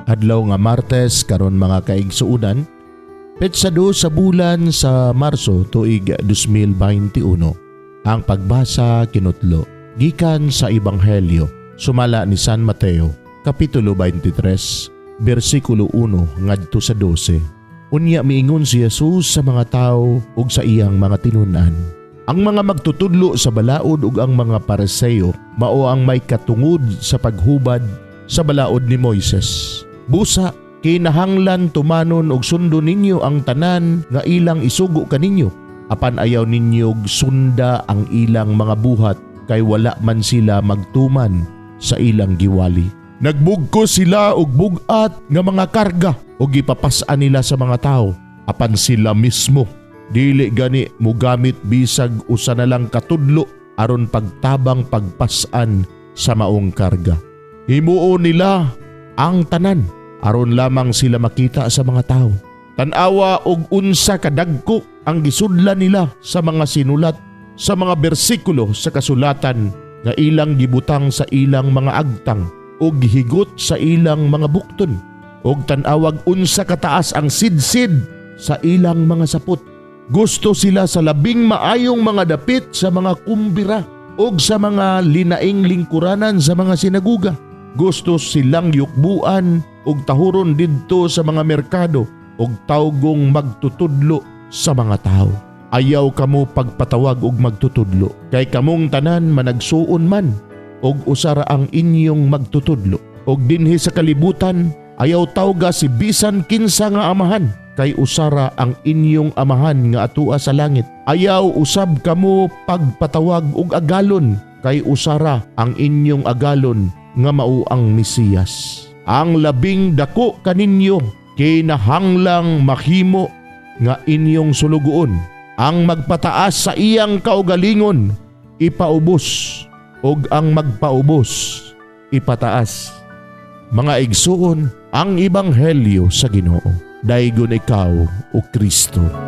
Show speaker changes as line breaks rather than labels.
Adlaw nga Martes karon mga kaigsuunan, petsa 2 sa bulan sa Marso tuig 2021. Ang pagbasa kinutlo gikan sa Ebanghelyo sumala ni San Mateo, kapitulo 23, bersikulo 1 ngadto sa 12. Unya miingon si Jesus sa mga tao ug sa iyang mga tinun-an. Ang mga magtutudlo sa balaod ug ang mga Pariseo mao ang may katungod sa paghubad sa balaod ni Moises. Busa, kinahanglan tumanon og sundo ninyo ang tanan nga ilang isugo kaninyo. Apan ayaw ninyo sunda ang ilang mga buhat kay wala man sila magtuman sa ilang giwali. Nagbugko sila og bugat nga mga karga ug gipapas-an nila sa mga tao. Apan sila mismo dili gani mogamit bisag usa na lang katudlo aron pagtabang pagpas-an sa maong karga. Himuo nila ang tanan aron lamang sila makita sa mga tao. Tan-awa og unsa kadagko ang gisudlan nila sa mga sinulat sa mga bersikulo sa kasulatan nga ilang gibutang sa ilang mga agtang ug higot sa ilang mga bukton, ug tan-awag unsa kataas ang sidsid sa ilang mga sapot. Gusto sila sa labing maayong mga dapit sa mga kumbira ug sa mga linaing lingkuranan sa mga sinaguga. Gusto silang yukbuan ug tahuron didto sa mga merkado ug tawgong magtutudlo sa mga tao. Ayaw kamo pagpatawag og magtutudlo, kay kamong tanan managsuon man og usara ang inyong magtutudlo. Og dinhi sa kalibutan ayaw tawga si bisan kinsa nga amahan, kay usara ang inyong amahan nga atua sa langit. Ayaw usab kamo pagpatawag og agalon, kay usara ang inyong agalon nga mao ang Mesiyas. Ang labing dako kaninyo kinahanglang mahimo nga inyong sulugoon. Ang magpataas sa iyang kaugalingon ipaubos, og ang magpaubos ipataas. Mga igsuon, ang Ebanghelyo sa Ginoo. Daygon ikaw, O Kristo.